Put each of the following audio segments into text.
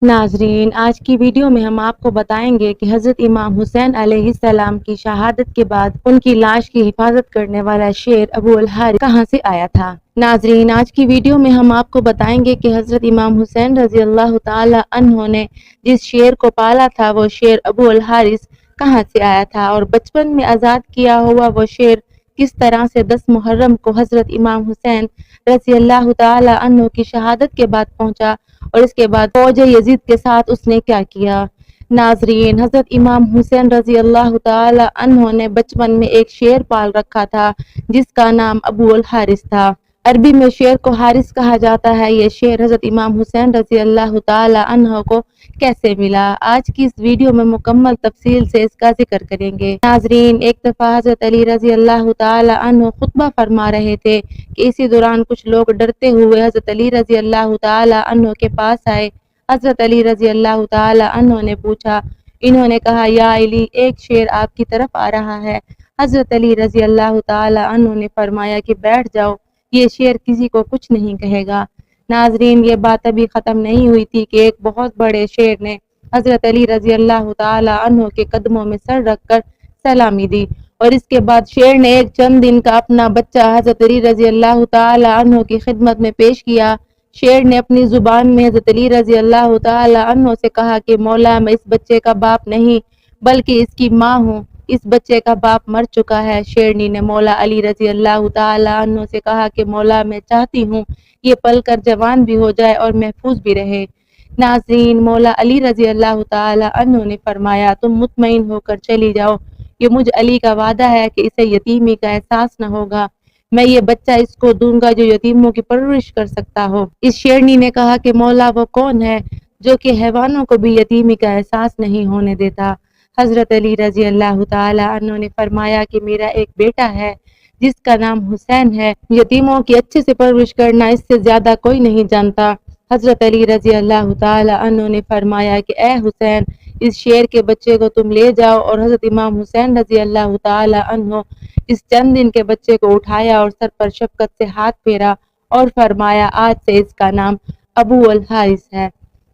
ناظرین، آج کی ویڈیو میں ہم آپ کو بتائیں گے کہ حضرت امام حسین علیہ السلام کی شہادت کے بعد ان کی لاش کی حفاظت کرنے والا شیر ابو الحارث کہاں سے آیا تھا۔ ناظرین، آج کی ویڈیو میں ہم آپ کو بتائیں گے کہ حضرت امام حسین رضی اللہ تعالی عنہ نے جس شیر کو پالا تھا وہ شیر ابو الحارث کہاں سے آیا تھا، اور بچپن میں آزاد کیا ہوا وہ شیر کس طرح سے 10 محرم کو حضرت امام حسین رضی اللہ تعالی عنہ کی شہادت کے بعد پہنچا، اور اس کے بعد فوج یزید کے ساتھ اس نے کیا کیا۔ ناظرین، حضرت امام حسین رضی اللہ تعالی عنہ نے بچپن میں ایک شیر پال رکھا تھا جس کا نام ابو الحارث تھا۔ عربی میں شیر کو حارث کہا جاتا ہے۔ یہ شیر حضرت امام حسین رضی اللہ تعالی عنہ کو کیسے ملا، آج کی اس ویڈیو میں مکمل تفصیل سے اس کا ذکر کریں گے۔ ناظرین، ایک دفعہ حضرت علی رضی اللہ تعالی عنہ خطبہ فرما رہے تھے کہ اسی دوران کچھ لوگ ڈرتے ہوئے حضرت علی رضی اللہ تعالی عنہ کے پاس آئے۔ حضرت علی رضی اللہ تعالی عنہ نے پوچھا، انہوں نے کہا، یا علی، ایک شیر آپ کی طرف آ رہا ہے۔ حضرت علی رضی اللہ تعالی عنہ نے فرمایا کہ بیٹھ جاؤ، یہ شیر کسی کو کچھ نہیں کہے گا۔ ناظرین، یہ بات ابھی ختم نہیں ہوئی تھی کہ ایک بہت بڑے شیر نے حضرت علی رضی اللہ تعالی عنہ کے قدموں میں سر رکھ کر سلامی دی، اور اس کے بعد شیر نے ایک چند دن کا اپنا بچہ حضرت علی رضی اللہ تعالی عنہ کی خدمت میں پیش کیا۔ شیر نے اپنی زبان میں حضرت علی رضی اللہ تعالی عنہ سے کہا کہ مولا، میں اس بچے کا باپ نہیں بلکہ اس کی ماں ہوں، اس بچے کا باپ مر چکا ہے۔ شیرنی نے مولا علی رضی اللہ تعالی عنہ سے کہا کہ مولا، میں چاہتی ہوں یہ پل کر جوان بھی ہو جائے اور محفوظ بھی رہے۔ ناظرین، مولا علی رضی اللہ تعالی عنہ نے فرمایا، تم مطمئن ہو کر چلی جاؤ، یہ مجھ علی کا وعدہ ہے کہ اسے یتیمی کا احساس نہ ہوگا، میں یہ بچہ اس کو دوں گا جو یتیموں کی پرورش کر سکتا ہو۔ اس شیرنی نے کہا کہ مولا، وہ کون ہے جو کہ حیوانوں کو بھی یتیمی کا احساس نہیں ہونے دیتا؟ حضرت علی رضی اللہ تعالی عنہ نے فرمایا کہ میرا ایک بیٹا ہے جس کا نام حسین ہے، یتیموں کی اچھے سے پرورش کرنا اس سے زیادہ کوئی نہیں جانتا۔ حضرت علی رضی اللہ تعالی عنہ نے فرمایا کہ اے حسین، اس شیر کے بچے کو تم لے جاؤ، اور حضرت امام حسین رضی اللہ تعالی عنہ اس چند دن کے بچے کو اٹھایا اور سر پر شفقت سے ہاتھ پھیرا اور فرمایا، آج سے اس کا نام ابو الحارث ہے۔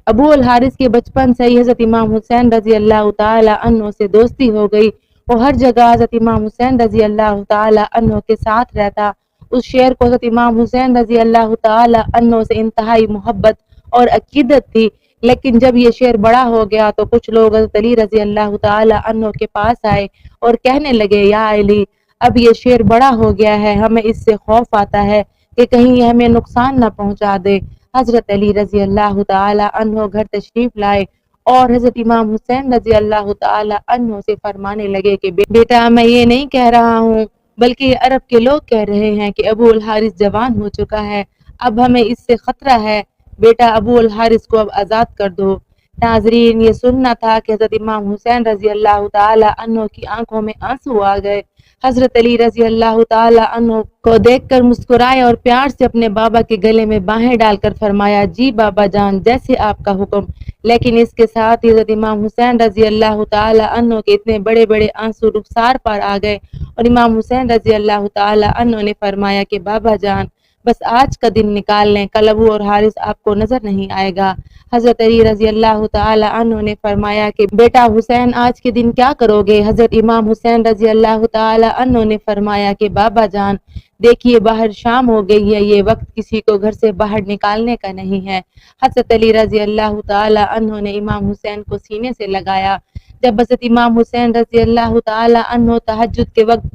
ابو الحارث کے بچپن سے ہی حضرت امام حسین رضی اللہ تعالی عنہ سے دوستی ہو گئی، وہ ہر جگہ حضرت امام حسین رضی اللہ تعالی عنہ کے ساتھ رہتا۔ اس شیر کو حضرت امام حسین رضی اللہ تعالی عنہ سے انتہائی محبت اور عقیدت تھی، لیکن جب یہ شیر بڑا ہو گیا تو کچھ لوگ حضرت علی رضی اللہ تعالی عنہ کے پاس آئے اور کہنے لگے، یا علی، اب یہ شیر بڑا ہو گیا ہے، ہمیں اس سے خوف آتا ہے کہ کہیں یہ ہمیں نقصان نہ پہنچا دے۔ حضرت علی رضی اللہ تعالی عنہ گھر تشریف لائے اور حضرت امام حسین رضی اللہ تعالی عنہ سے فرمانے لگے کہ بیٹا، میں یہ نہیں کہہ رہا ہوں بلکہ یہ عرب کے لوگ کہہ رہے ہیں کہ ابو الحارث جوان ہو چکا ہے، اب ہمیں اس سے خطرہ ہے، بیٹا ابو الحارث کو اب آزاد کر دو۔ ناظرین، یہ سننا تھا کہ حضرت امام حسین رضی اللہ تعالی عنہ کی آنکھوں میں آنسو آ گئے۔ حضرت علی رضی اللہ تعالی عنہ کو دیکھ کر مسکرائے اور پیار سے اپنے بابا کے گلے میں باہیں ڈال کر فرمایا، جی بابا جان، جیسے آپ کا حکم۔ لیکن اس کے ساتھ حضرت امام حسین رضی اللہ تعالی عنہ کے اتنے بڑے بڑے آنسو رخسار پر آ گئے، اور امام حسین رضی اللہ تعالی عنہ نے فرمایا کہ بابا جان، بس آج کا دن نکال لیں، کل ابو اور حارث آپ کو نظر نہیں آئے گا۔ حضرت علی رضی اللہ تعالی عنہ نے فرمایا کہ بیٹا حسین، آج کے دن کیا کرو گے؟ حضرت امام حسین رضی اللہ تعالی عنہ نے فرمایا کہ بابا جان، دیکھیے باہر شام ہو گئی ہے، یہ وقت کسی کو گھر سے باہر نکالنے کا نہیں ہے۔ حضرت علی رضی اللہ تعالی عنہ نے امام حسین کو سینے سے لگایا۔ جب حضرت امام حسین رضی اللہ تعالی عنہ تہجد کے وقت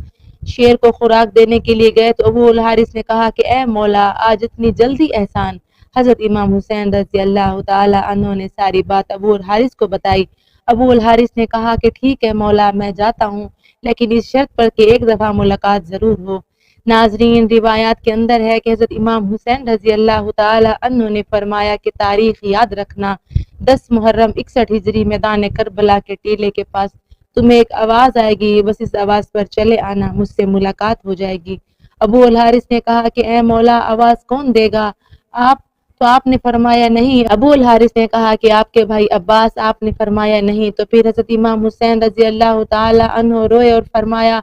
شیر کو خوراک دینے کے لیے گئے تو ابو الحارث نے کہا کہ اے مولا، آج اتنی جلدی احسان؟ حضرت امام حسین رضی اللہ تعالی عنہ نے ساری بات ابو الحارث کو بتائی۔ ابو الحارث نے کہا کہ ٹھیک ہے مولا، میں جاتا ہوں، لیکن اس شرط پر کہ ایک دفعہ ملاقات ضرور ہو۔ ناظرین، روایات کے اندر ہے کہ حضرت امام حسین رضی اللہ تعالی عنہ نے فرمایا کہ تاریخ یاد رکھنا، 10 محرم 61 ہجری میدان کربلا کے ٹیلے کے پاس تمہیں ایک آواز آئے گی، بس اس آواز پر چلے آنا، مجھ سے ملاقات ہو جائے گی۔ ابو الحارث نے کہا کہ اے مولا، آواز کون دے گا؟ آپ نے فرمایا نہیں۔ ابو الحارث نے کہا کہ آپ کے بھائی عباس۔ آپ نے فرمایا نہیں۔ تو پھر حضرت امام حسین رضی اللہ تعالی عنہ روئے اور فرمایا،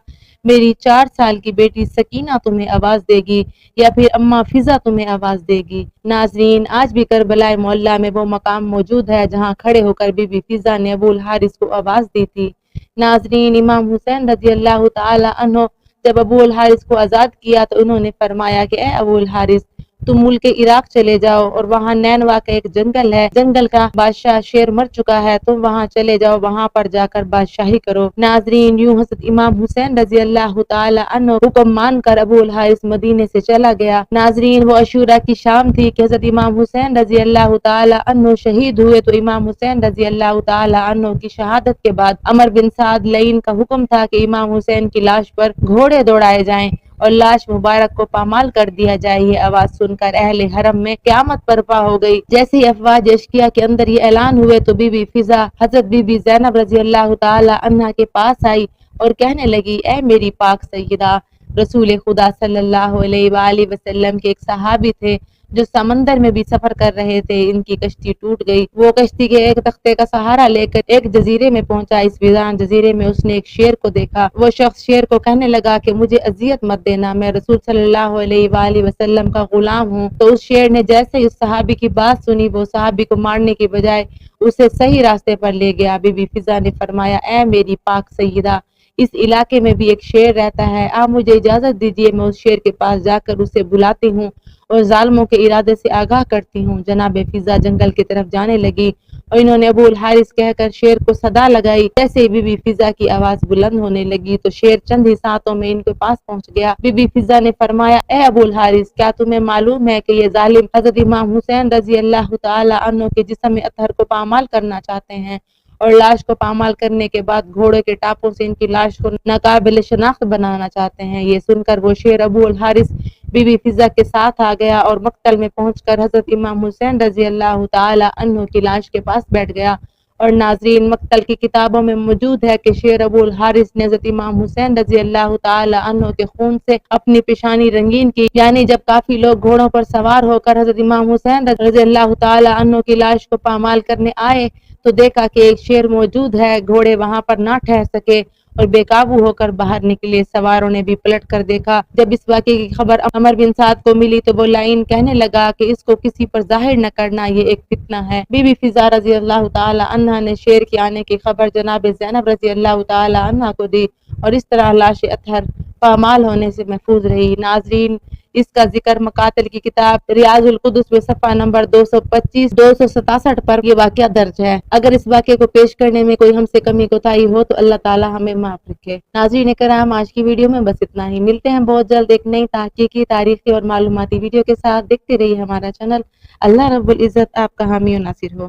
میری 4 سال کی بیٹی سکینہ تمہیں آواز دے گی یا پھر اماں فضا تمہیں آواز دے گی۔ ناظرین، آج بھی کربلا معلیٰ میں وہ مقام موجود ہے جہاں کھڑے ہو کر بی بی فضا نے ابو الحارث کو آواز دی تھی۔ ناظرین، امام حسین رضی اللہ تعالی عنہ جب ابو الحارث کو آزاد کیا تو انہوں نے فرمایا کہ اے ابو الحارث، تم ملک عراق چلے جاؤ اور وہاں نینوا کا ایک جنگل ہے، جنگل کا بادشاہ شیر مر چکا ہے، تم وہاں چلے جاؤ، وہاں پر جا کر بادشاہی کرو۔ ناظرین، یوں حضرت امام حسین رضی اللہ تعالی عنہ حکم مان کر ابو الحارث مدینے سے چلا گیا۔ ناظرین، وہ عاشوراء کی شام تھی کہ حضرت امام حسین رضی اللہ تعالی عنہ شہید ہوئے تو امام حسین رضی اللہ تعالی عنہ کی شہادت کے بعد عمر بن سعد لعین کا حکم تھا کہ امام حسین کی لاش پر گھوڑے دوڑائے جائیں اور لاش مبارک کو پامال کر دیا جائے۔ یہ آواز سن کر اہل حرم میں قیامت برپا ہو گئی۔ جیسے ہی افواج اشقیاء کے اندر یہ اعلان ہوئے تو بی بی فضا حضرت بی بی زینب رضی اللہ تعالی عنہا کے پاس آئی اور کہنے لگی، اے میری پاک سیدہ، رسول خدا صلی اللہ علیہ وآلہ وسلم کے ایک صحابی تھے جو سمندر میں بھی سفر کر رہے تھے، ان کی کشتی ٹوٹ گئی، وہ کشتی کے ایک تختے کا سہارا لے کر ایک جزیرے میں پہنچا، اس ویران جزیرے میں اس نے ایک شیر کو دیکھا، وہ شخص شیر کو کہنے لگا کہ مجھے اذیت مت دینا، میں رسول صلی اللہ علیہ وآلہ وسلم کا غلام ہوں، تو اس شیر نے جیسے اس صحابی کی بات سنی وہ صحابی کو مارنے کی بجائے اسے صحیح راستے پر لے گیا۔ بی بی فضا نے فرمایا، اے میری پاک سیدہ، اس علاقے میں بھی ایک شیر رہتا ہے، آپ مجھے اجازت دیجیے میں اس شیر کے پاس جا کر اسے بلاتی ہوں اور ظالموں کے ارادے سے آگاہ کرتی ہوں۔ جناب فضا جنگل کی طرف جانے لگی اور انہوں نے ابو الحارث کہہ کر شیر کو صدا لگائی۔ جیسے ہی بی بی فضا کی آواز بلند ہونے لگی تو شیر چند ہی سانتوں میں ان کے پاس پہنچ گیا۔ بی بی فضا نے فرمایا، اے ابو الحارث، کیا تمہیں معلوم ہے کہ یہ ظالم حضرت امام حسین رضی اللہ تعالی عنہ کے جسم اطہر کو پامال کرنا چاہتے ہیں اور لاش کو پامال کرنے کے بعد گھوڑے کے ٹاپوں سے ان کی لاش کو ناقابل شناخت بنانا چاہتے ہیں۔ یہ سن کر وہ شیر ابو الحارث بی بی فضا کے ساتھ آ گیا اور مقتل میں پہنچ کر حضرت امام حسین رضی اللہ تعالی عنہ کی لاش کے پاس بیٹھ گیا۔ اور ناظرین، مقتل کی کتابوں میں موجود ہے کہ شیر ابو الحارث نے حضرت امام حسین رضی اللہ تعالی عنہ کے خون سے اپنی پیشانی رنگین کی، یعنی جب کافی لوگ گھوڑوں پر سوار ہو کر حضرت امام حسین رضی اللہ تعالی عنہ کی لاش کو پامال کرنے آئے تو دیکھا کہ ایک شیر موجود ہے، گھوڑے وہاں پر نہ ٹھہر سکے اور بے قابو ہو کر باہر نکلے، سواروں نے بھی پلٹ کر دیکھا۔ جب اس واقعے کی خبر عمر بن سعد کو ملی تو وہ لعین کہنے لگا کہ اس کو کسی پر ظاہر نہ کرنا، یہ ایک فتنہ ہے۔ بی بی فضا رضی اللہ تعالی عنہا نے شیر کے آنے کی خبر جناب زینب رضی اللہ تعالی عنہا کو دی اور اس طرح لاش اطہر پامال ہونے سے محفوظ رہی۔ ناظرین، اس کا ذکر مقاتل کی کتاب ریاض القدس میں صفحہ نمبر 225 267 پر یہ واقعہ درج ہے۔ اگر اس واقعے کو پیش کرنے میں کوئی ہم سے کمی کوتاہی ہو تو اللہ تعالی ہمیں معاف رکھے۔ ناظرین کرام، آج کی ویڈیو میں بس اتنا ہی، ملتے ہیں بہت جلد ایک نئی تحقیقی، تاریخی اور معلوماتی ویڈیو کے ساتھ۔ دیکھتے رہیے ہمارا چینل۔ اللہ رب العزت آپ کا حامی و ناصر ہو۔